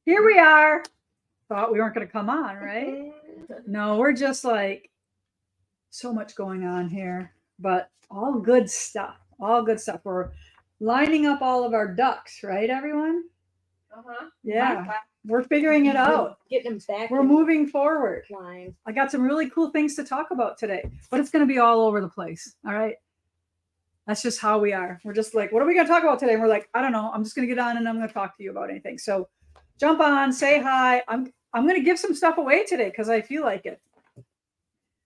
Here we are. Thought we weren't going to come on, right? No, we're just like so much going on here, but all good stuff. All good stuff. We're lining up all of our ducks, right, everyone? Yeah. We're figuring it out. Getting them back. We're moving forward. Line. I got some really cool things to talk about today, but it's going to be all over the place. All right. That's just how we are. We're just like, what are we going to talk about today? And we're like, I don't know. I'm just going to get on and I'm going to talk to you about anything. So jump on, say hi. I'm going to give some stuff away today because I feel like it.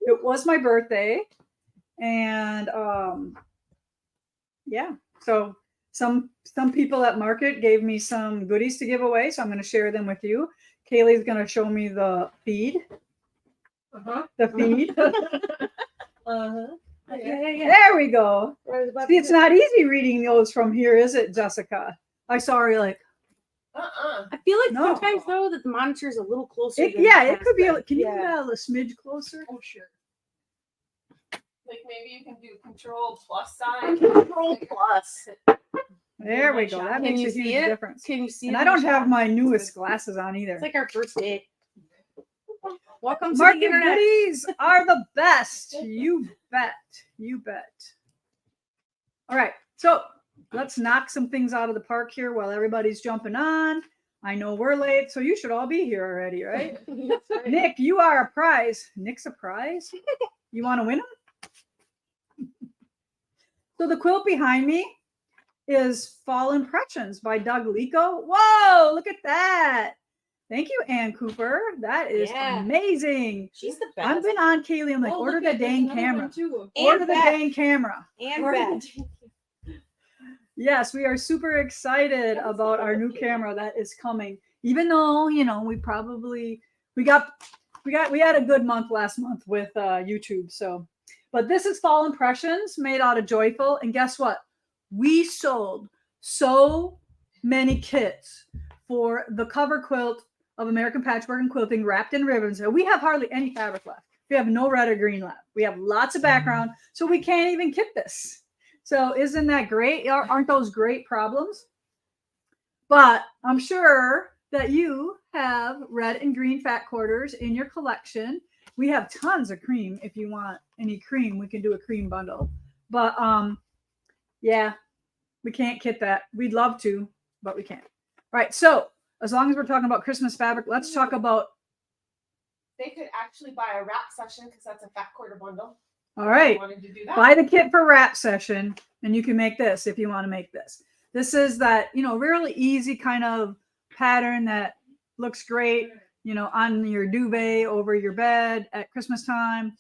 It was my birthday, and yeah. So some people at market gave me some goodies to give away, so I'm going to share them with you. Kaylee's going to show me the feed. The feed. Yeah. There we go. See, it's not easy reading those from here, is it, Jessica? I saw her like. I feel like sometimes though that the monitor is a little closer. It could be. Can you move that a smidge closer? Oh, sure. Like maybe you can do Control plus sign. Control plus. There we go. That makes a huge difference. Can you see it? And I don't have my newest glasses on either. It's like our first day. Welcome to Market the internet. goodies are the best. You bet. You bet. All right. So let's knock some things out of the park here while everybody's jumping on. I know we're late, so you should all be here already, right? Right. Nick, you are a prize. Nick's a prize? You want to win them? So the quilt behind me is Fall Impressions by Doug Lico. Whoa, look at that. Thank you, Ann Cooper. That is amazing. She's the best. I've been on Kaylee. I'm like, order the dang camera. Order the dang camera. And Bet. Yes, we are super excited about our new camera that is coming. Even though, we had a good month last month with YouTube. So, but this is Fall Impressions made out of Joyful. And guess what? We sold so many kits for the cover quilt of American Patchwork and Quilting wrapped in ribbons. And we have hardly any fabric left. We have no red or green left. We have lots of background. So we can't even kit this. So isn't that great? Aren't those great problems? But I'm sure that you have red and green fat quarters in your collection. We have tons of cream. If you want any cream, we can do a cream bundle. But yeah, we can't kit that. We'd love to, but we can't. All right, so as long as we're talking about Christmas fabric, let's talk about. They could actually buy a wrap session because that's a fat quarter bundle. All right, buy the kit for wrap session, and you can make this if you want to make this. This is that, really easy kind of pattern that looks great, on your duvet over your bed at Christmas time.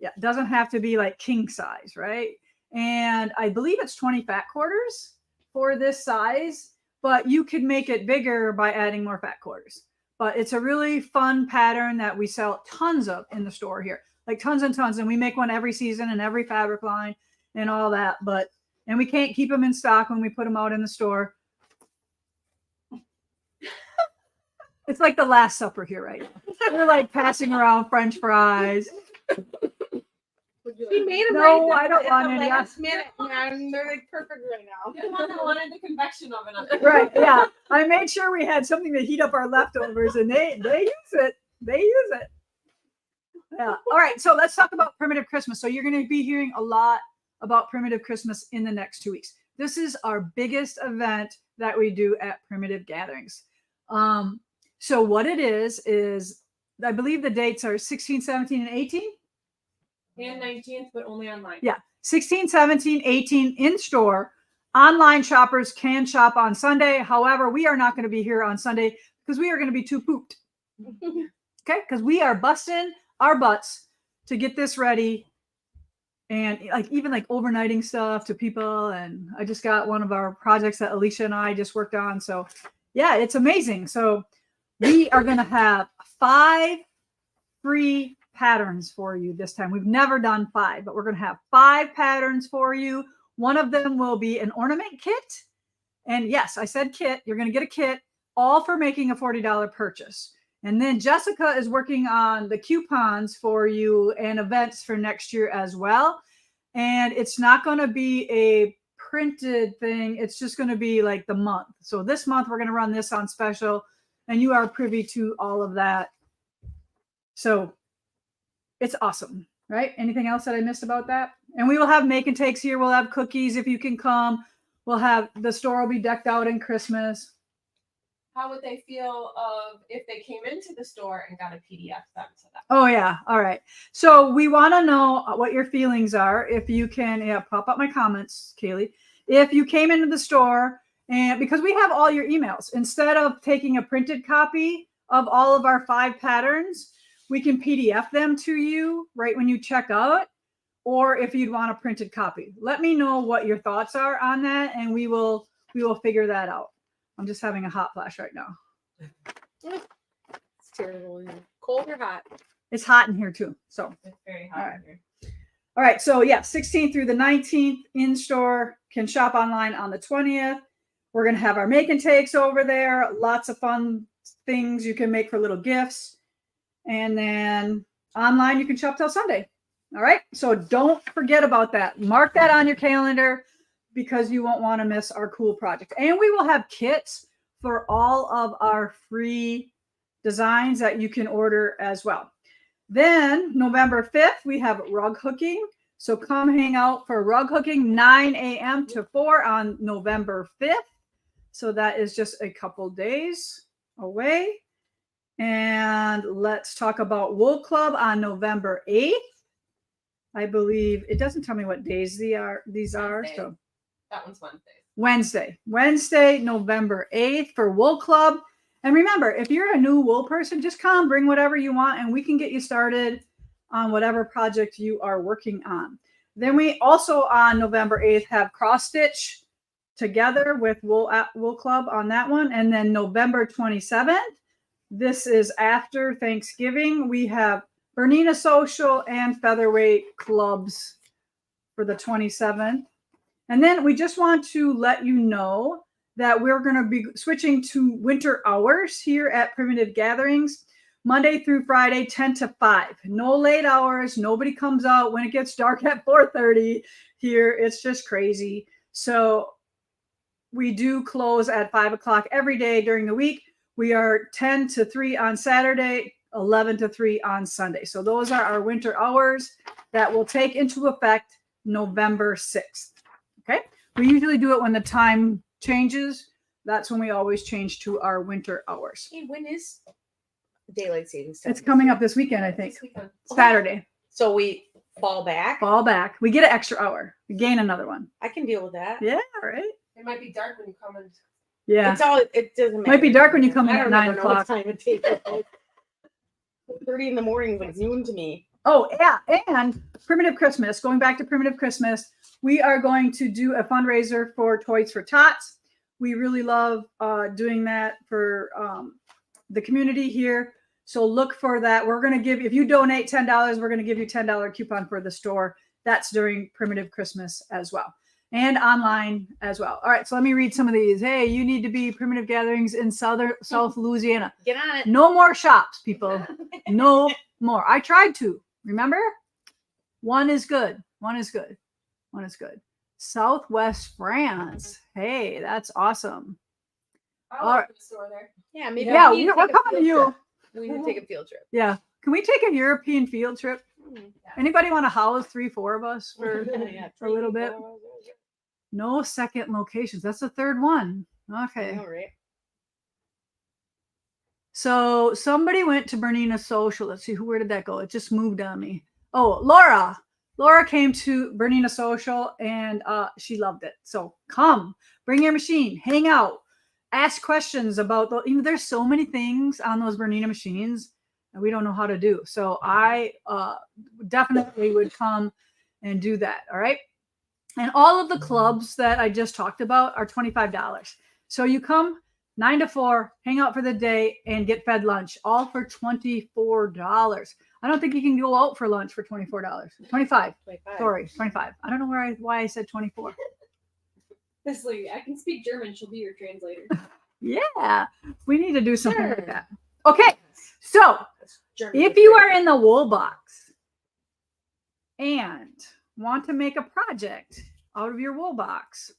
Yeah, it doesn't have to be like king size, right? And I believe it's 20 fat quarters for this size, but you could make it bigger by adding more fat quarters. But it's a really fun pattern that we sell tons of in the store here, like tons and tons. And we make one every season and every fabric line and all that. And we can't keep them in stock when we put them out in the store. It's like the Last Supper here, right? We're like passing around French fries. We made them. No, I don't want any. Last minute, man. They're like perfect right now. You want the one in the convection oven. Right, yeah. I made sure we had something to heat up our leftovers, and they use it. They use it. Yeah. All right, so let's talk about Primitive Christmas. So you're going to be hearing a lot about Primitive Christmas in the next 2 weeks. This is our biggest event that we do at Primitive Gatherings. So what it is I believe the dates are 16, 17, and 18. And 19th, but only online. Yeah, 16, 17, 18 in store. Online shoppers can shop on Sunday. However, we are not going to be here on Sunday because we are going to be too pooped. Okay, because we are busting our butts to get this ready. And even overnighting stuff to people. And I just got one of our projects that Alicia and I just worked on. So yeah, it's amazing. So we are going to have 5 free patterns for you this time. We've never done 5, but we're going to have 5 patterns for you. One of them will be an ornament kit. And yes, I said kit. You're going to get a kit, all for making a $40 purchase. And then Jessica is working on the coupons for you and events for next year as well. And it's not going to be a printed thing. It's just going to be like the month. So this month, we're going to run this on special. and you are privy to all of that. So it's awesome, right? Anything else that I missed about that? And we will have make and takes here. We'll have cookies if you can come. We'll have the store will be decked out in Christmas. How would they feel of if they came into the store and got a PDF sent to them? Oh yeah. All right. So we want to know what your feelings are. If you can pop up my comments, Kaylee. If you came into the store and because we have all your emails, instead of taking a printed copy of all of our 5 patterns, we can PDF them to you right when you check out, or if you'd want a printed copy. Let me know what your thoughts are on that, and we will figure that out. I'm just having a hot flash right now. It's terrible. Cold or hot? It's hot in here too. So It's very hot All right. here. all right, so yeah, 16th through the 19th in store, can shop online on the 20th. We're going to have our make and takes over there. Lots of fun things you can make for little gifts. And then online, you can shop till Sunday. All right, so don't forget about that. Mark that on your calendar because you won't want to miss our cool project. And we will have kits for all of our free designs that you can order as well. Then November 5th, we have rug hooking. So come hang out for rug hooking, 9 a.m. to 4 on November 5th. So that is just a couple days away. And let's talk about Wool Club on November 8th. I believe it doesn't tell me what days these are. Wednesday. So That one's Wednesday. Wednesday, November 8th for Wool Club. And remember, if you're a new wool person, just come, bring whatever you want, and we can get you started on whatever project you are working on. Then we also on November 8th have cross stitch together with Wool Club on that one. And then November 27th, this is after Thanksgiving, we have Bernina Social and Featherweight clubs for the 27th. And then we just want to let you know that we're going to be switching to winter hours here at Primitive Gatherings, Monday through Friday, 10 to 5. No late hours. Nobody comes out when it gets dark at 4:30 here. It's just crazy. So we do close at 5 o'clock every day during the week. We are 10 to 3 on Saturday, 11 to 3 on Sunday. So those are our winter hours that will take into effect November 6th. Okay. We usually do it when the time changes. That's when we always change to our winter hours. Hey, when is daylight savings time? It's coming up this weekend, I think. This weekend. Saturday. So we fall back. Fall back. We get an extra hour. We gain another one. I can deal with that. Yeah, right. It might be dark when you come in. Yeah. It's all. It doesn't matter. Might be dark when you come in I at don't 9 ever know what o'clock. time it takes. 30 in the morning is like noon to me. Oh, yeah. And Primitive Christmas, going back to Primitive Christmas, we are going to do a fundraiser for Toys for Tots. We really love doing that for the community here. So look for that. We're going to give, if you donate $10, we're going to give you a $10 coupon for the store. That's during Primitive Christmas as well. And online as well. All right, so let me read some of these. Hey, you need to be Primitive Gatherings in South Louisiana. Get on it. No more shops, people. No more. I tried to. Remember? One is good. One is good. One is good. Southwest France. Hey, that's awesome. I'll All open the store there. Yeah, maybe. Yeah, we need we're take a coming to field you. trip. We need to take a field trip. Yeah. Can we take a European field trip? Anybody want to house 3-4 of us for Yeah, a little bit? No second locations. That's the third one. Okay. All right. So somebody went to Bernina Social. Let's see, where did that go? It just moved on me. Oh, Laura. Laura came to Bernina Social and she loved it. So come, bring your machine, hang out, ask questions about there's so many things on those Bernina machines that we don't know how to do. So I definitely would come and do that. All right. And all of the clubs that I just talked about are $25. So you come 9 to 4, hang out for the day, and get fed lunch, all for $24. I don't think you can go out for lunch for $24. 25. 25. Sorry, 25. I don't know why I said 24. This lady, I can speak German. She'll be your translator. Yeah, we need to do something Sure. like that. Okay, so Germany if was you great. are in the wool box and want to make a project out of your wool box,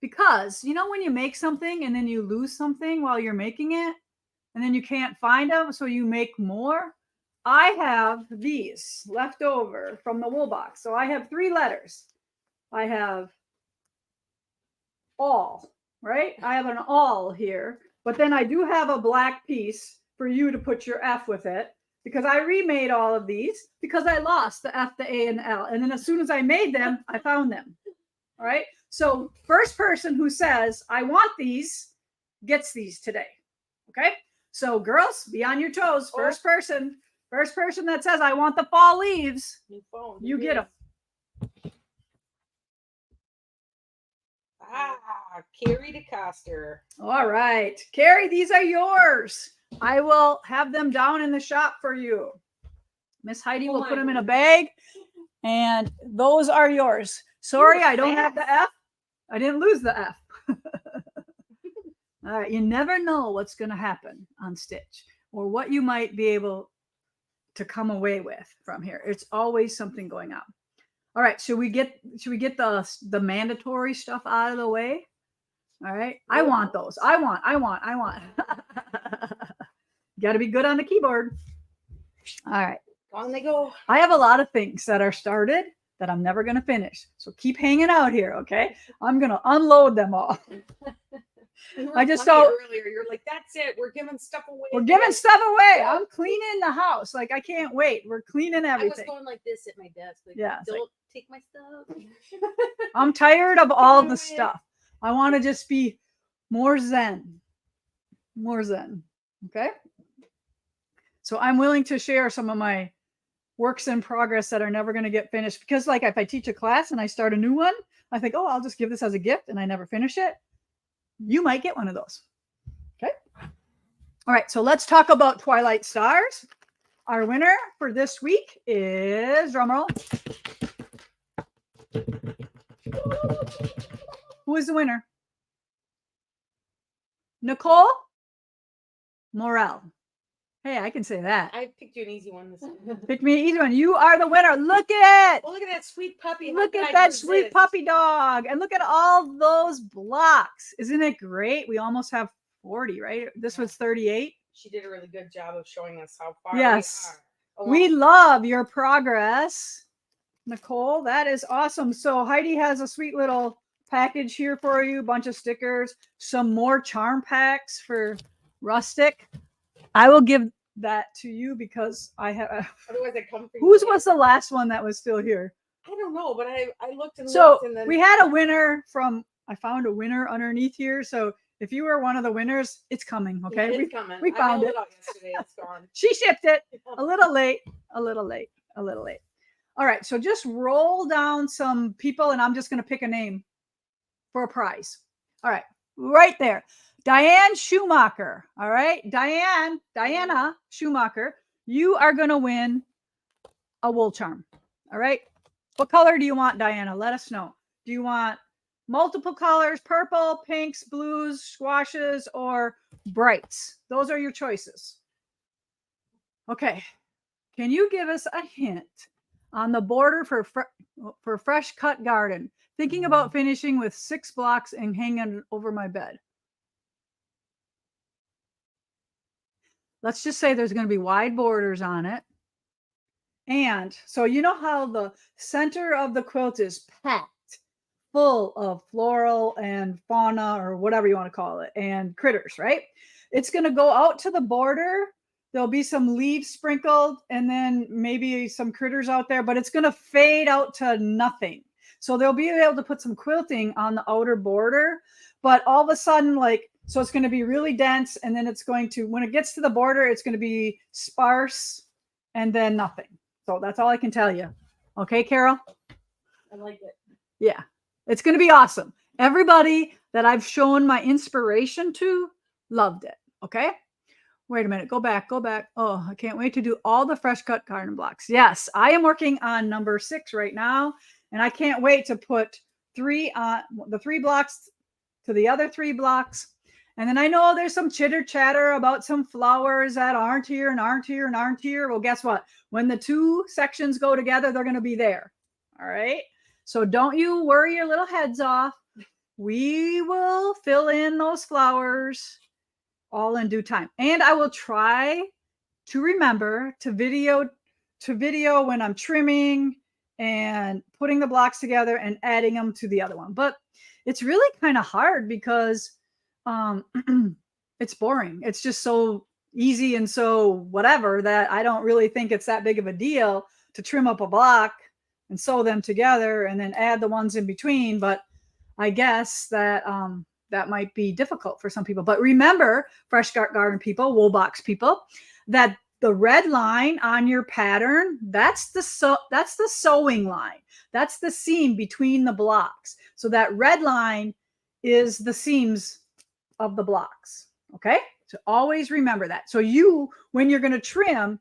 because when you make something and then you lose something while you're making it, and then you can't find them, so you make more. I have these left over from the wool box. So I have 3 letters. I have all, right? I have an all here, but then I do have a black piece for you to put your F with it, because I remade all of these because I lost the F, the A, and the L. And then as soon as I made them, I found them. All right. So first person who says, I want these, gets these today. Okay. So girls, be on your toes. First person that says, I want the fall leaves, you get them. Carrie DeCoster. All right. Carrie, these are yours. I will have them down in the shop for you. Miss Heidi will put them in a bag, and those are yours. Sorry, I don't have the F. I didn't lose the F. All right. You never know what's going to happen on Stitch or what you might be able to come away with from here. It's always something going on. All right. Should we get the mandatory stuff out of the way? All right. I want those. I want. Got to be good on the keyboard. All right. On they go. I have a lot of things that are started that I'm never going to finish. So keep hanging out here. Okay. I'm going to unload them all. I just saw earlier. You're like, that's it. We're giving stuff away. We're giving stuff away. I'm cleaning the house. Like, I can't wait. We're cleaning everything. I was going like this at my desk. Like, yeah. Don't take my stuff. I'm tired of all the stuff. I want to just be more zen. More zen. Okay. So I'm willing to share some of my works in progress that are never going to get finished, because like if I teach a class and I start a new one, I think, oh, I'll just give this as a gift, and I never finish it. You might get one of those. Okay. All right. So let's talk about Twilight Stars. Our winner for this week is, drumroll. Who is the winner? Nicole Morel. Hey, I can say that. I picked you an easy one this time. Pick me an easy one. You are the winner. Look at it. Oh, look at that sweet puppy. Look at that sweet puppy dog. And look at all those blocks. Isn't it great? We almost have 40, right? This was 38. She did a really good job of showing us how far yes. we are. We love your progress, Nicole. That is awesome. So Heidi has a sweet little package here for you. A bunch of stickers. Some more charm packs for Rustic. I will give that to you because I have. Otherwise, I come for Whose was the last one that was still here? I don't know, but I looked and so looked, and then we had a winner from. I found a winner underneath here. So if you were one of the winners, it's coming. Okay, it's coming. We found it. Out yesterday. It's gone. She shipped it a little late. A little late. All right. So just roll down some people, and I'm just going to pick a name for a prize. All right, right there. Diane Schumacher. All right. Diana Schumacher, you are going to win a wool charm. All right. What color do you want, Diana? Let us know. Do you want multiple colors, purple, pinks, blues, squashes, or brights? Those are your choices. Okay. Can you give us a hint on the border for Fresh Cut Garden? Thinking about finishing with 6 blocks and hanging over my bed. Let's just say there's going to be wide borders on it. And so you know how the center of the quilt is packed full of floral and fauna, or whatever you want to call it, and critters, right? It's going to go out to the border. There'll be some leaves sprinkled and then maybe some critters out there, but it's going to fade out to nothing. So they'll be able to put some quilting on the outer border, but all of a sudden, so it's going to be really dense, and then it's going to, when it gets to the border, it's going to be sparse and then nothing. So that's all I can tell you. Okay, Carol? I like it. Yeah, it's going to be awesome. Everybody that I've shown my inspiration to loved it. Okay? Wait a minute. Go back. Oh, I can't wait to do all the Fresh Cut Garden blocks. Yes, I am working on number 6 right now, and I can't wait to put 3 on the 3 blocks to the other 3 blocks. And then I know there's some chitter chatter about some flowers that aren't here and aren't here and aren't here. Well, guess what? When the 2 sections go together, they're going to be there. All right. So don't you worry your little heads off. We will fill in those flowers all in due time. And I will try to remember to video when I'm trimming and putting the blocks together and adding them to the other one. But it's really kind of hard because it's boring. It's just so easy and so whatever that I don't really think it's that big of a deal to trim up a block and sew them together and then add the ones in between. But I guess that that might be difficult for some people. But remember, Fresh Garden people, Wool Box people, that the red line on your pattern, that's the sewing line. That's the seam between the blocks. So that red line is the seams of the blocks. Okay? So always remember that. So when you're going to trim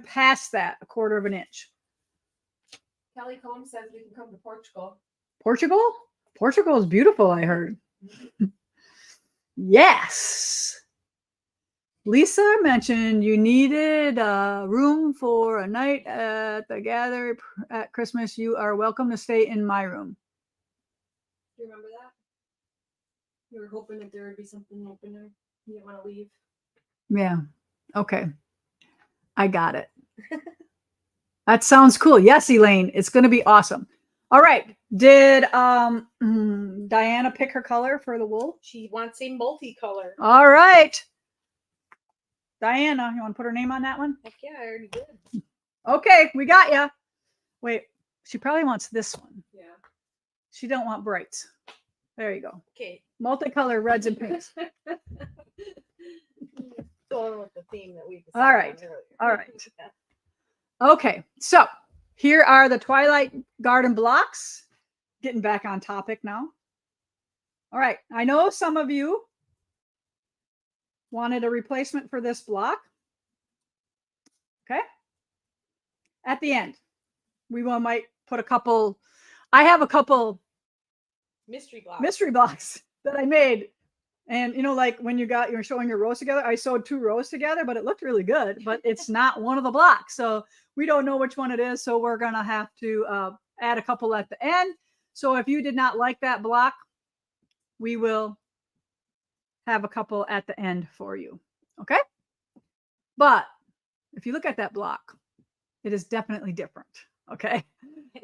past that 1/4 of an inch. Kelly Combs says we can come to Portugal. Portugal? Portugal is beautiful, I heard. Yes. Lisa mentioned you needed a room for a night at the gathering at Christmas. You are welcome to stay in my room. Do you remember that? You were hoping that there would be something open there. You didn't want to leave. Yeah. Okay. I got it. That sounds cool. Yes, Elaine. It's going to be awesome. All right. Did Diana pick her color for the wool? She wants a multicolor. All right. Diana, you want to put her name on that one? Heck yeah, I already did. Okay, we got you. Wait, she probably wants this one. Yeah. She don't want brights. There you go. Okay. Multicolor reds and pinks. Going with the theme that we decided All right. on earlier. All right. Okay, so here are the Twilight Garden blocks. Getting back on topic now. All right, I know some of you wanted a replacement for this block. Okay. At the end, we might put a couple. I have a couple mystery blocks that I made. And like when you're showing your rows together, I sewed 2 rows together, but it looked really good, but it's not one of the blocks. So we don't know which one it is. So we're going to have to add a couple at the end. So if you did not like that block, we will have a couple at the end for you. Okay. But if you look at that block, it is definitely different. Okay.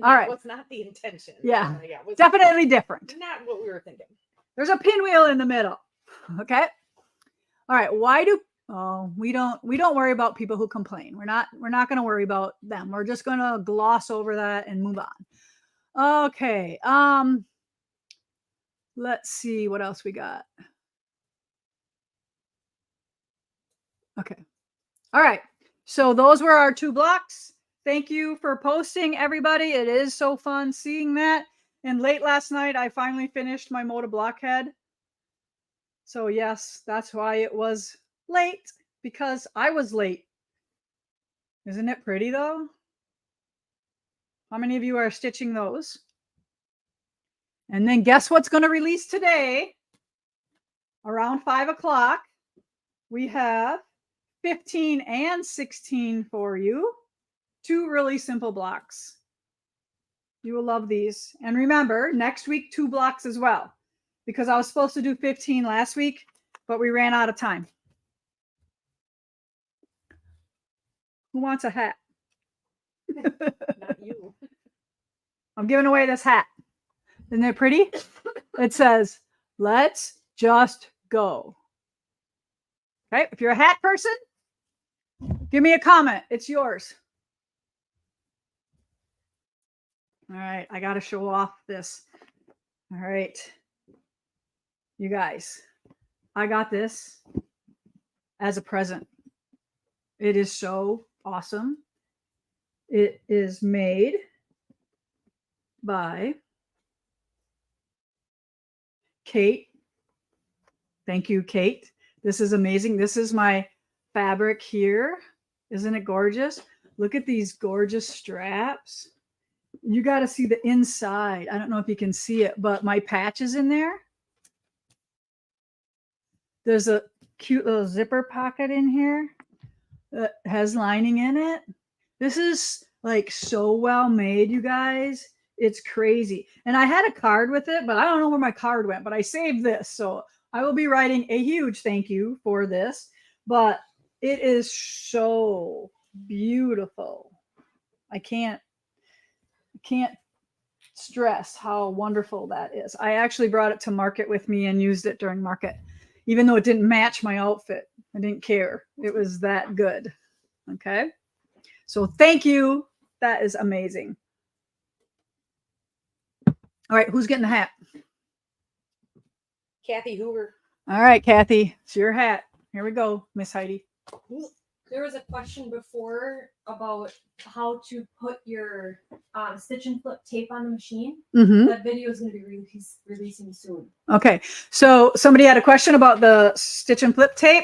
All right. What's not the intention. Yeah. Definitely different. Not what we were thinking. There's a pinwheel in the middle. Okay. All right. We don't worry about people who complain. We're not going to worry about them. We're just going to gloss over that and move on. Okay. Let's see what else we got. Okay. All right. So those were our 2 blocks. Thank you for posting, everybody. It is so fun seeing that. And late last night, I finally finished my Moda blockhead. So yes, that's why it was late, because I was late. Isn't it pretty though? How many of you are stitching those? And then guess what's going to release today? Around 5 o'clock, we have 15 and 16 for you. 2 really simple blocks. You will love these. And remember, next week, 2 blocks as well, because I was supposed to do 15 last week, but we ran out of time. Who wants a hat? Not you. I'm giving away this hat. Isn't it pretty? It says, "Let's just go." Okay, if you're a hat person, give me a comment. It's yours. All right, I got to show off this. All right, you guys, I got this as a present. It is so awesome. It is made by Kate. Thank you, Kate. This is amazing. This is my fabric here. Isn't it gorgeous? Look at these gorgeous straps. You got to see the inside. I don't know if you can see it, but my patch is in there. There's a cute little zipper pocket in here that has lining in it. This is like so well made, you guys. It's crazy. And I had a card with it, but I don't know where my card went, but I saved this. So I will be writing a huge thank you for this, but it is so beautiful. I can't stress how wonderful that is. I actually brought it to market with me and used it during market, even though it didn't match my outfit. I didn't care. It was that good. Okay. So thank you. That is amazing. All right. Who's getting the hat? Kathy Hoover. All right, Kathy. It's your hat. Here we go, Miss Heidi. There was a question before about how to put your stitch and flip tape on the machine. Mm-hmm. That video is going to be releasing soon. Okay. So somebody had a question about the stitch and flip tape.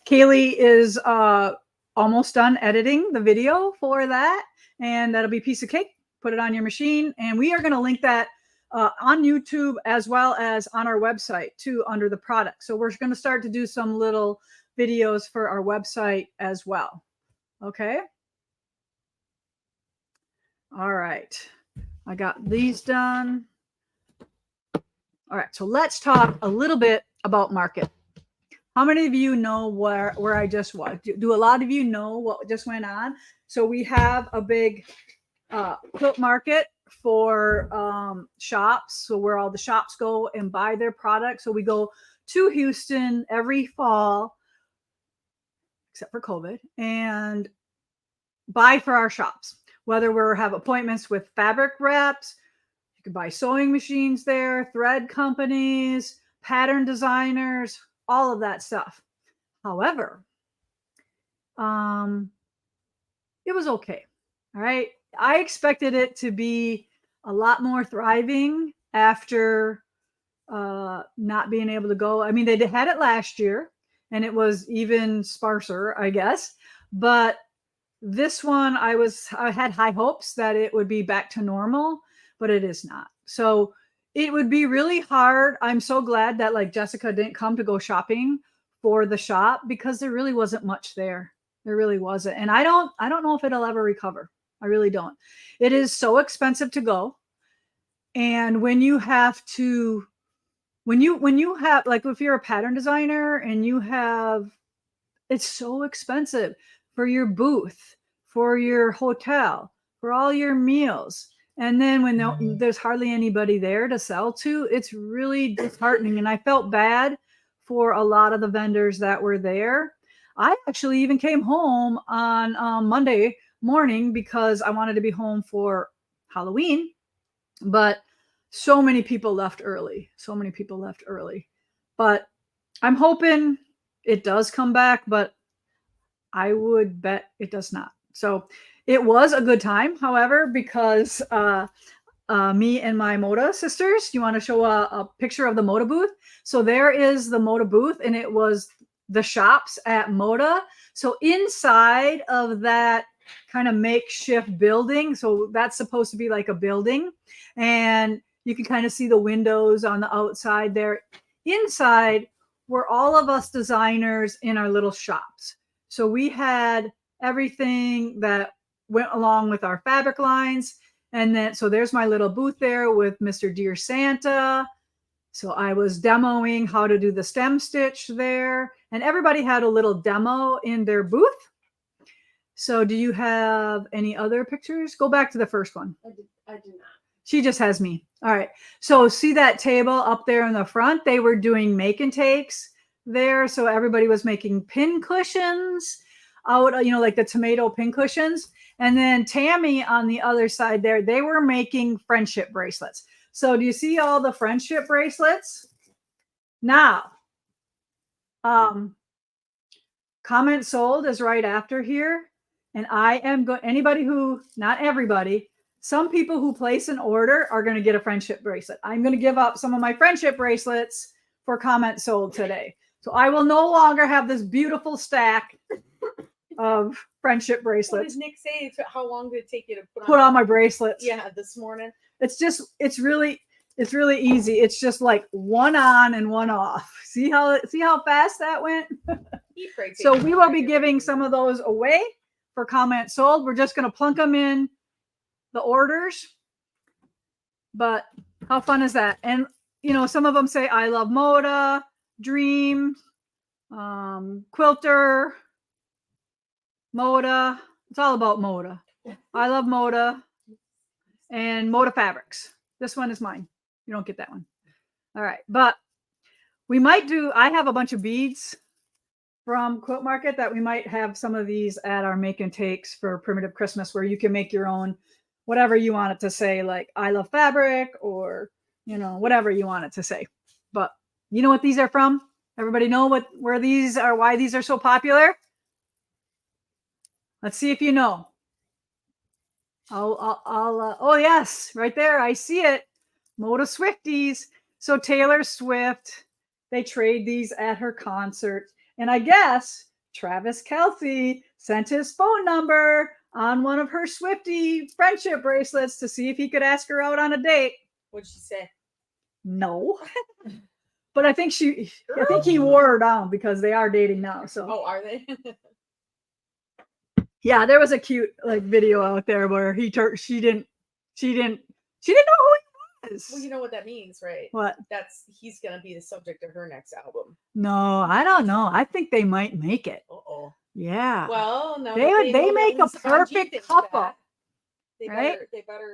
Kaylee is almost done editing the video for that, and that'll be a piece of cake. Put it on your machine, and we are going to link that on YouTube as well as on our website too under the product. So we're going to start to do some little videos for our website as well. Okay. All right. I got these done. All right. So let's talk a little bit about market. How many of you know where I just was? Do a lot of you know what just went on? So we have a big quilt market for shops. So where all the shops go and buy their products. So we go to Houston every fall, except for COVID, and buy for our shops. Whether we have appointments with fabric reps, you can buy sewing machines there, thread companies, pattern designers, all of that stuff. However, it was okay. All right. I expected it to be a lot more thriving after not being able to go. I mean, they had it last year and it was even sparser, I guess. But this one, I had high hopes that it would be back to normal, but it is not. So it would be really hard. I'm so glad that like Jessica didn't come to go shopping for the shop because there really wasn't much there. There really wasn't. And I don't know if it'll ever recover. I really don't. It is so expensive to go. And when you have to, when you have, like if you're a pattern designer and you have, it's so expensive for your booth, for your hotel, for all your meals. And then when there's hardly anybody there to sell to, it's really disheartening. And I felt bad for a lot of the vendors that were there. I actually even came home on Monday morning because I wanted to be home for Halloween, but so many people left early. But I'm hoping it does come back, but I would bet it does not. So it was a good time, however, because me and my Moda sisters, you want to show a picture of the Moda booth? So there is the Moda booth, and it was the shops at Moda. So inside of that kind of makeshift building, so that's supposed to be like a building, and you can kind of see the windows on the outside there. Inside were all of us designers in our little shops. So we had everything that went along with our fabric lines. And then, so there's my little booth there with Mr. Dear Santa. So I was demoing how to do the stem stitch there. And everybody had a little demo in their booth. So do you have any other pictures? Go back to the first one. I do not. She just has me. All right. So see that table up there in the front? They were doing make and takes there. So everybody was making pin cushions out, like the tomato pin cushions. And then Tammy on the other side there, they were making friendship bracelets. So do you see all the friendship bracelets? Now, comment sold is right after here. And I am going, anybody who, not everybody, some people who place an order are going to get a friendship bracelet. I'm going to give up some of my friendship bracelets for comment sold today. So I will no longer have this beautiful stack of friendship What bracelets. did Nick say? How long did it take you to Put on my bracelets. Yeah, this morning. It's really easy. It's just like one on and one off. See how fast that went? So we will be giving some of those away for comment sold. We're just going to plunk them in the orders. But how fun is that? And some of them say I love Moda. Dream, Quilter, Moda. It's all about Moda. I love Moda and Moda Fabrics. This one is mine. You don't get that one. All right. But we might do, I have a bunch of beads from Quilt Market that we might have some of these at our make and takes for Primitive Christmas, where you can make your own, whatever you want it to say, like I love fabric, or, whatever you want it to say. But you know what these are from? Everybody know where these are, why these are so popular? Let's see if you know. Oh yes, right there. I see it. Moda Swifties. So Taylor Swift, they trade these at her concert. And I guess Travis Kelce sent his phone number on one of her Swiftie friendship bracelets to see if he could ask her out on a date. What'd she say? No. But I think he wore her down because they are dating now. So Oh, are they? yeah, there was a cute video out there where she didn't know who he was. Well, you know what that means, right? What? He's gonna be the subject of her next album. No, I don't know. I think they might make it. Uh-oh. Yeah. Well, no, They make a perfect couple, They right? better,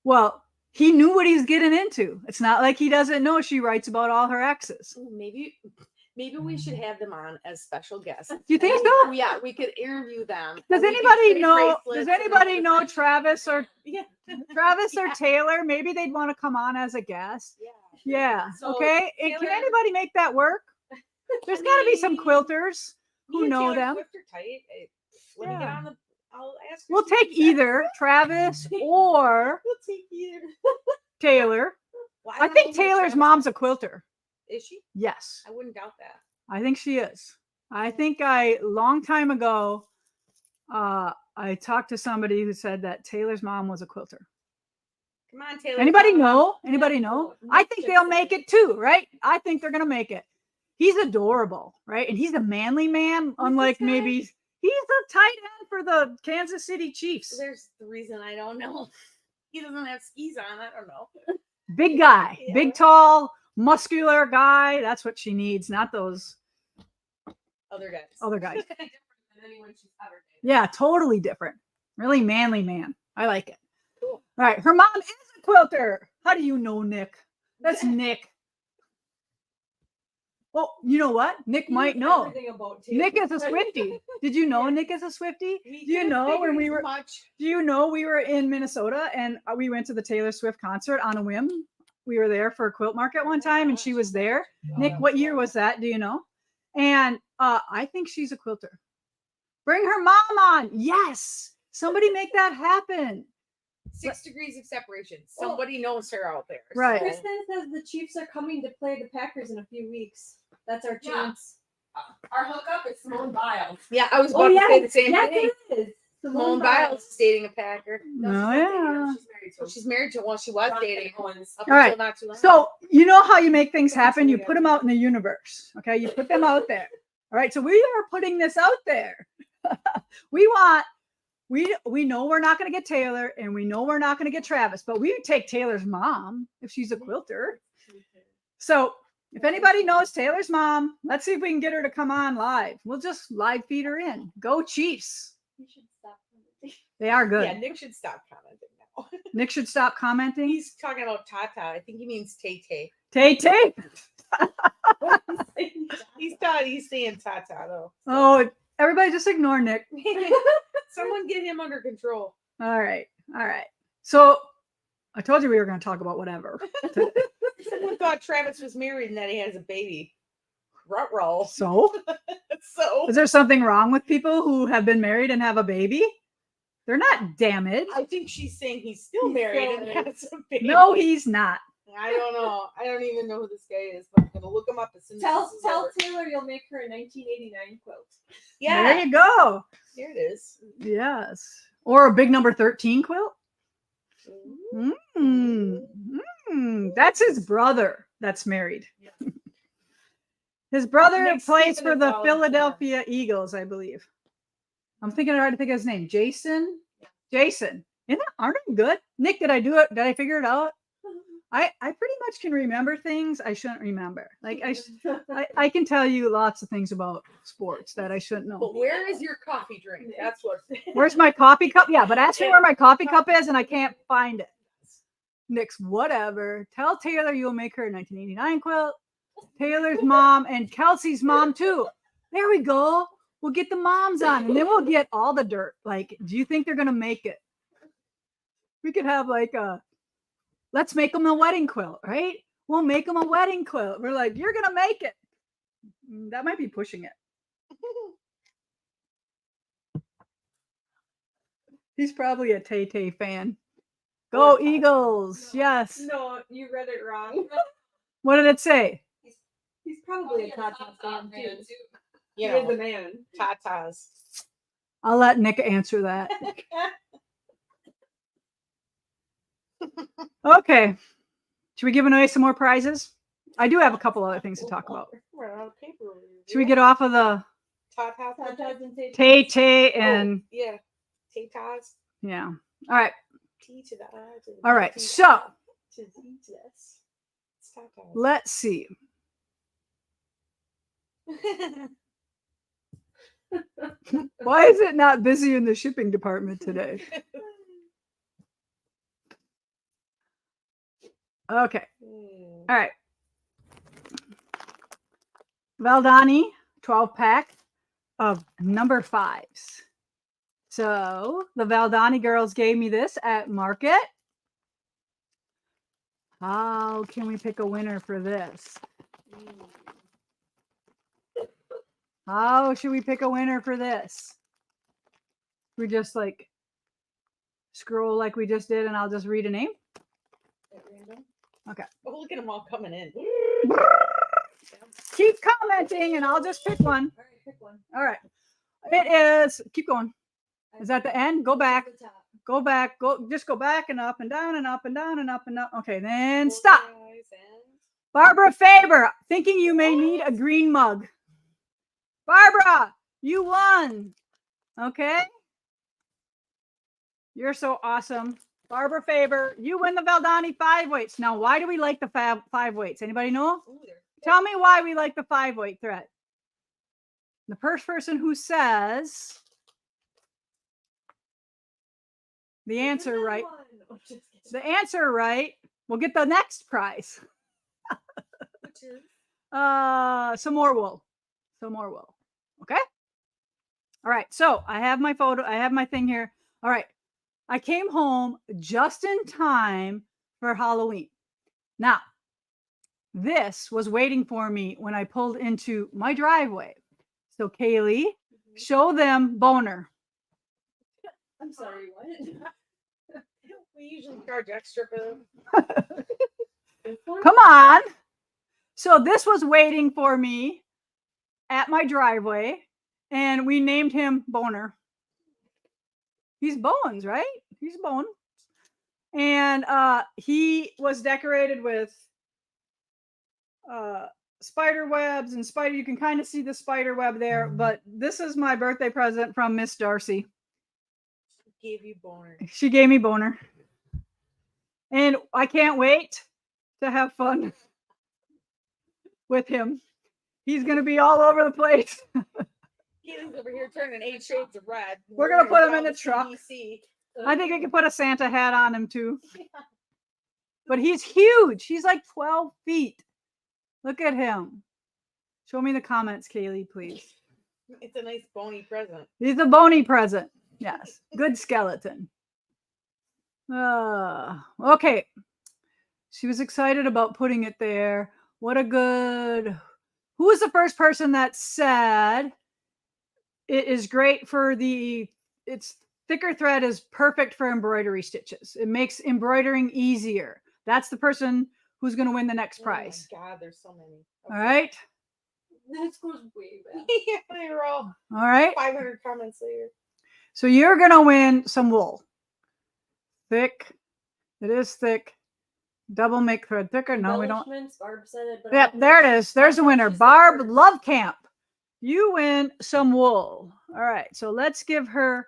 Well, he knew what he's getting into. It's not like he doesn't know she writes about all her exes. Maybe we should have them on as special guests. Do you think And so? Yeah, we could interview them. Does and we could anybody trade know? bracelets Does and anybody everything. know Travis or Yeah. Taylor? Maybe they'd want to come on as a guest. Yeah. Yeah. So, Okay. And can Taylor- anyone make that work? There's got to be some quilters who Me and know Taylor them. Swift are tight. Let me get Yeah. on the. I'll ask. her We'll to take do that. either Travis or We'll take either. Taylor. Well, I don't think know who Taylor's Travis mom's a quilter. is. She? Yes, I wouldn't doubt that. I think she is. I think long time ago, I talked to somebody who said that Taylor's mom was a quilter. Come on, Taylor. Anybody come on. know? Anybody know? I think they'll make it too, right? I think they're gonna make it. He's adorable, right? And he's a manly man, unlike this guy? maybe he's a tight end for the Kansas City Chiefs. There's the reason I don't know. He doesn't have skis on. I don't know. Big guy, Yeah. big, tall, muscular guy. That's what she needs, not those Other guys. other guys. Than anyone she's ever dated. Yeah, totally different. Really manly man. I like it. Cool. All right. Her mom is a quilter. How do you know, Nick? That's Nick. Well, you know what? Nick He might knows know. everything about Taylor. Nick is a Swiftie. Did you know Nick is a Swiftie? Do you know when we were in Minnesota and we went to the Taylor Swift concert on a whim? We were there for a quilt market one time and she was there. Nick, what year was that? Do you know? And I think she's a quilter. Bring her mom on. Yes. Somebody make that happen. 6 degrees of separation. Somebody knows her out there. Right. so- Kristen says the Chiefs are coming to play the Packers in a few weeks. That's our Yeah. chance. Our hookup is Simone Biles. Yeah, I was about to say the same thing. it is. Simone Biles is dating a Packer. Oh, yeah. She's married to Well, she's married to one. She was dating Owens. up All right. until not too long. So you know how you make things happen? You put them out in the universe. Okay. You put them out there. All right. So we are putting this out there. We know we're not going to get Taylor and we know we're not going to get Travis, but we would take Taylor's mom if she's a quilter. So if anybody knows Taylor's mom, let's see if we can get her to come on live. We'll just live feed her in. Go Chiefs. You should stop commenting. They are good. Yeah, Nick should stop commenting now. Nick should stop commenting. He's talking about Tata. I think he means Tay Tay. Tay Tay. He's saying Tata though. Oh, everybody just ignore Nick. Someone get him under control. All right. All right. So I told you we were going to talk about whatever. Someone thought Travis was married and that he has a baby. Ruh-roh. So So is there something wrong with people who have been married and have a baby? They're not damaged. I think she's saying he's still He's married still and married. has a baby. No, he's not. I don't know. I don't even know who this guy is, but I'm gonna look him up as soon as Tell this is tell over. Taylor you'll make her a 1989 quilt. Yeah, There you go. here it is. Yes. Or a big number 13 quilt. That's his brother that's married. His brother Nick's plays keeping for it the all Philadelphia Eagles, I believe. I'm trying to think of his name. Jason. Aren't they good? Nick, did I do it? Did I figure it out? I pretty much can remember things I shouldn't remember. Like I can tell you lots of things about sports that I shouldn't know. But where is your coffee drink? That's what. Where's my coffee cup? Yeah, but ask me where my coffee cup is and I can't find it. Nix, whatever. Tell Taylor you'll make her a 1989 quilt. Taylor's mom and Kelsey's mom too. There we go. We'll get the moms on and then we'll get all the dirt. Like, do you think they're going to make it? We could have like let's make them a wedding quilt, right? We'll make them a wedding quilt. We're like, you're going to make it. That might be pushing it. He's probably a Tay-Tay fan. Go Eagles. Yes. No, you read it wrong. What did it say? He's probably a Tata fan too. He Yeah, is the man. tatas. I'll let Nick answer that. Okay. Should we give away some more prizes? I do have a couple other things to talk about. We're out of paper. Should we get off of the tatas? Tatas and Tay. Tay-Tay and yeah, tatas. yeah. All right. T to the I. To the All right. to the So I, to the E to the S. It's tatas. let's see. Why is it not busy in the shipping department today? Okay. All right. Valdani 12 pack of number 5s. So the Valdani girls gave me this at market. How can we pick a winner for this? How should we pick a winner for this? We just like scroll like we just did and I'll just read a name. Okay. Oh, look at them all coming in. Keep commenting and I'll just pick one. All right, pick one. All right. It is, keep going. Is that the end? Go back. The top. Go back. Just go back and up and down and up and down and up and up. Okay, then stop. Barbara Faber, thinking you may need a green mug. Barbara, you won. Okay. You're so awesome. Barbara Faber, you win the Valdani 5 weights. Now, why do we like the 5 weights? Anybody know? Tell me why we like the 5 weight thread. The first person who says the answer right, the answer right, will get the next prize. Which is Some more wool. Some more wool. Okay. All right. So I have my photo. I have my thing here. All right. I came home just in time for Halloween. Now, this was waiting for me when I pulled into my driveway. So Kaylee, show them Boner. I'm sorry, what? We usually charge extra for them. This one? Come on. So this was waiting for me at my driveway, and we named him Boner. He's Bones, right? He's Bone. And he was decorated with spider webs and spider. You can kind of see the spider web there, but this is my birthday present from Miss Darcy. Gave you boner. She gave me Boner. And I can't wait to have fun with him. He's going to be all over the place. Keely's over here turning 8 shades of red. We're gonna put him in the Down truck. CDC. I think we could put a Santa hat on him too. But he's huge. He's like 12 feet. Look at him. Show me the comments, Kaylee, please. It's a nice bony present. He's a bony present. Yes. Good skeleton. Okay. She was excited about putting it there. What a good... Who was the first person that said it is great for it's thicker thread is perfect for embroidery stitches. It makes embroidering easier. That's the person who's going to win the next prize. Oh my God, there's so many. All right. This goes way back. Yeah, they were all All right. 500 comments later. So you're going to win some wool. Thick. It is thick. Double make thread thicker. No, we don't. Embellishments, Barb said it, but I Yep, don't there know. it is. There's a winner. She said Barb first. Love Camp. You win some wool. All right. So let's give her.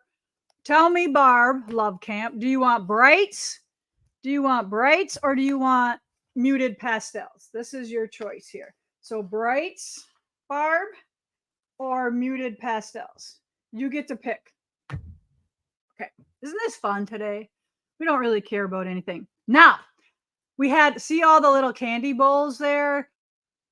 Tell me, Barb Love Camp. Do you want brights? Do you want brights or do you want muted pastels. This is your choice here. So brights, Barb, or muted pastels. You get to pick. Okay. Isn't this fun today? We don't really care about anything. Now, we had, see all the little candy bowls there?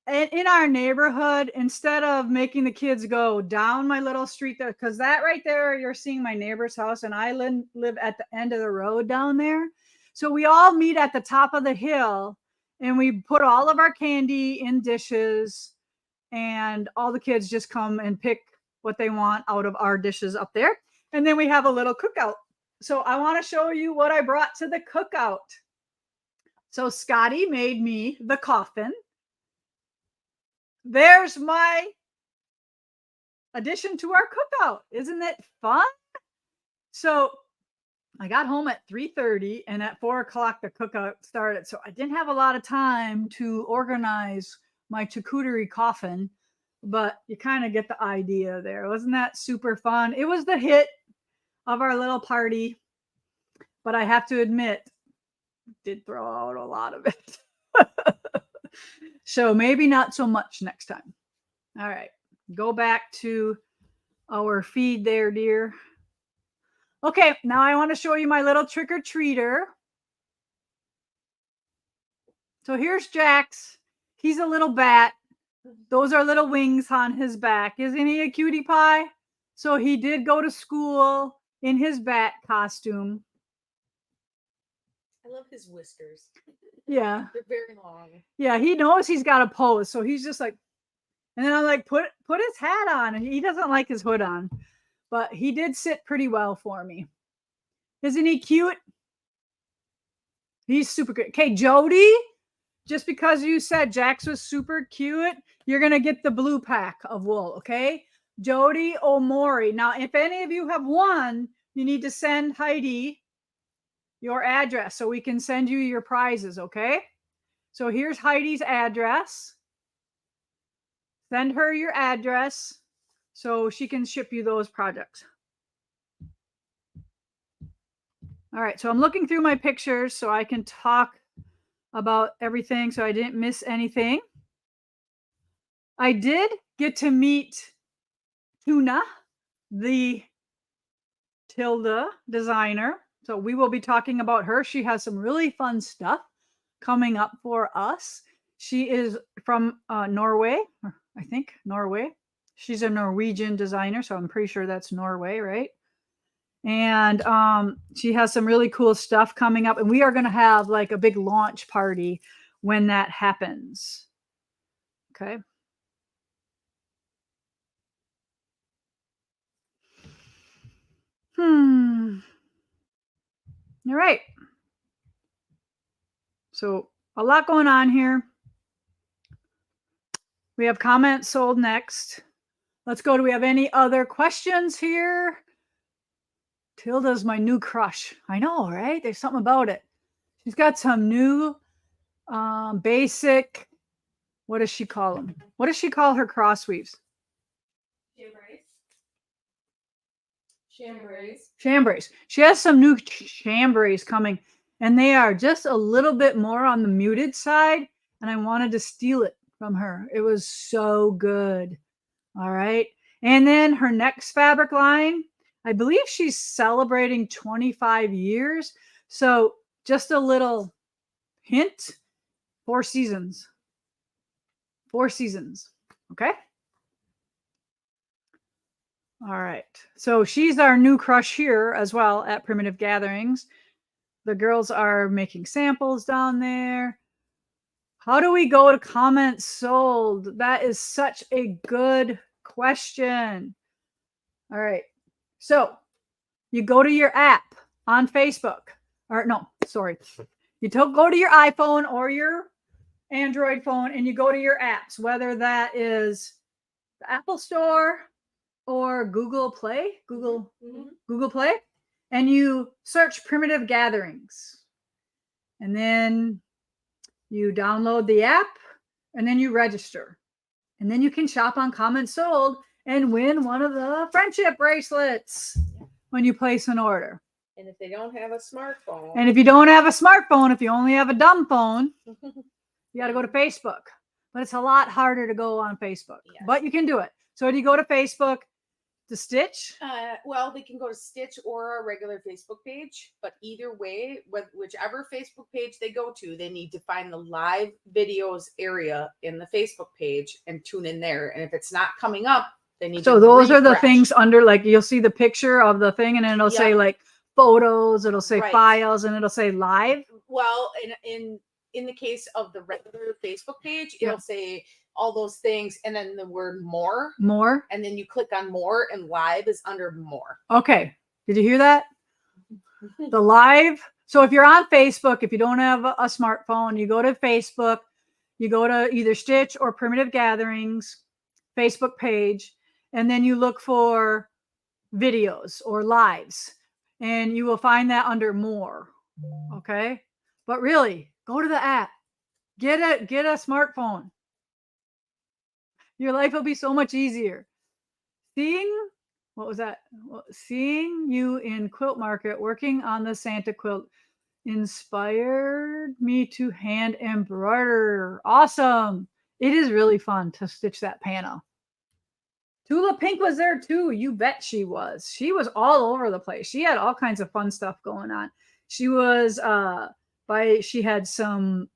And in our neighborhood, instead of making the kids go down my little street there, because that right there, you're seeing my neighbor's house, and I live at the end of the road down there. So we all meet at the top of the hill, and we put all of our candy in dishes, and all the kids just come and pick what they want out of our dishes up there. And then we have a little cookout. So I want to show you what I brought to the cookout. So Scotty made me the coffin. There's my addition to our cookout. Isn't it fun? So I got home at 3:30, and at 4 o'clock the cookout started. So I didn't have a lot of time to organize my charcuterie coffin, but you kind of get the idea there. Wasn't that super fun? It was the hit of our little party, but I have to admit, did throw out a lot of it. So maybe not so much next time. All right, go back to our feed there, dear. Okay, now I want to show you my little trick-or-treater. So here's Jax. He's a little bat. Those are little wings on his back. Isn't he a cutie pie? So he did go to school in his bat costume. I love his whiskers. Yeah. They're very long. Yeah, he knows he's got a pose. So he's just like, and then I'm like, put his hat on. And he doesn't like his hood on. But he did sit pretty well for me. Isn't he cute? He's super good. Okay, Jody, just because you said Jax was super cute, you're going to get the blue pack of wool, okay? Jody Omori. Now, if any of you have won, you need to send Heidi your address so we can send you your prizes, okay? So here's Heidi's address. Send her your address so she can ship you those projects. All right, so I'm looking through my pictures so I can talk about everything so I didn't miss anything. I did get to meet Tuna, the Tilda designer. So we will be talking about her. She has some really fun stuff coming up for us. She is from Norway, I think Norway. She's a Norwegian designer, so I'm pretty sure that's Norway, right? And she has some really cool stuff coming up, and we are going to have like a big launch party when that happens. Okay. All right. So a lot going on here. We have comments sold next. Let's go. Do we have any other questions here? Tilda's my new crush. I know, right? There's something about it. She's got some new basic, what does she call them? What does she call her cross weaves? Chambray. She has some new chambrays coming, and they are just a little bit more on the muted side, and I wanted to steal it from her. It was so good. All right. And then her next fabric line, I believe she's celebrating 25 years. So just a little hint, 4 seasons. 4 seasons. Okay. All right. So she's our new crush here as well at Primitive Gatherings. The girls are making samples down there. How do we go to comments sold? That is such a good question. All right. So you go to your app on Facebook, or no, sorry. You go to your iPhone or your Android phone, and you go to your apps, whether that is the Apple Store or Google Play, Google Play, and you search Primitive Gatherings. And then you download the app, and then you register. And then you can shop on comments sold and win one of the friendship bracelets when you place an order. And if they don't have a smartphone, And if you don't have a smartphone, if you only have a dumb phone, you got to go to Facebook. But it's a lot harder to go on Facebook. Yes. But you can do it. So do you go to Facebook to stitch? well, they can go to Stitch or a regular Facebook page, but either way, whichever Facebook page they go to, they need to find the live videos area in the Facebook page and tune in there. And if it's not coming up, they need So to those are the refresh. things under, like, you'll see the picture of the thing and then it'll say Yep. like photos, it'll say Right. files, and it'll say live. Well, in the case of the regular Facebook page, Yeah. it'll say all those things and then the word more, More. and then you click on more, and live is under more. Okay. Did you hear that? The live. So if you're on Facebook, if you don't have a smartphone, you go to Facebook, you go to either Stitch or Primitive Gatherings Facebook page, and then you look for videos or lives, and you will find that under more. Okay. But really, go to the app. Get a smartphone. Your life will be so much easier. What was that? Seeing you in Quilt Market working on the Santa quilt inspired me to hand embroider. Awesome. It is really fun to stitch that panel. Tula Pink was there too. You bet she was. She was all over the place. She had all kinds of fun stuff going on. She was she had some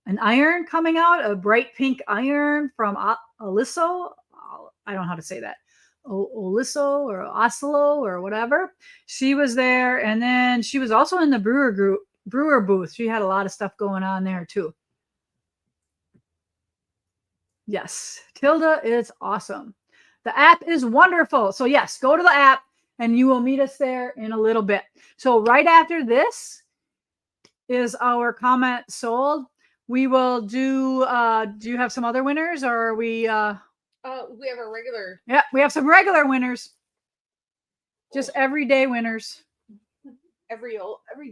an iron coming out, a bright pink iron from Oliso. I don't know how to say that. Oliso or Oslo or whatever. She was there. And then she was also in the brewer booth. She had a lot of stuff going on there too. Yes, Tilda is awesome. The app is wonderful. So yes, go to the app and you will meet us there in a little bit. So right after this is our comment sold. We will do you have some other winners, or are we We have a regular. yeah, we have some regular winners. Just everyday winners. Every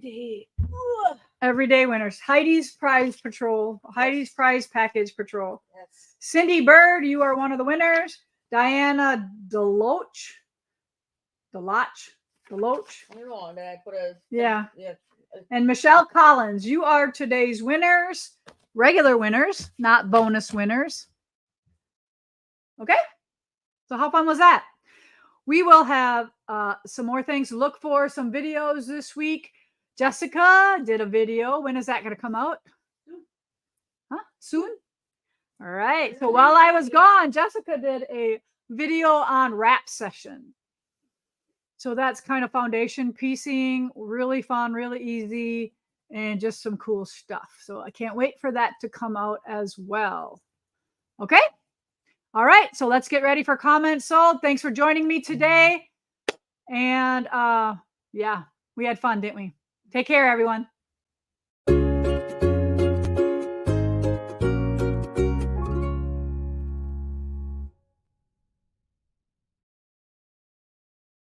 day. Everyday winners. Heidi's Prize Patrol. Heidi's Prize Package Patrol. Yes. Cindy Bird, you are one of the winners. Diana Deloach. I don't know. Did I put a? Yeah. Yeah. And Michelle Collins, you are today's winners. Regular winners, not bonus winners. Okay? So how fun was that? We will have some more things to look for, some videos this week. Jessica did a video. When is that going to come out? Huh? Soon? All right. So while I was gone, Jessica did a video on wrap session. So that's kind of foundation piecing, really fun, really easy, and just some cool stuff. So I can't wait for that to come out as well. Okay? All right. So let's get ready for comments sold. Thanks for joining me today. And yeah, we had fun, didn't we? Take care, everyone.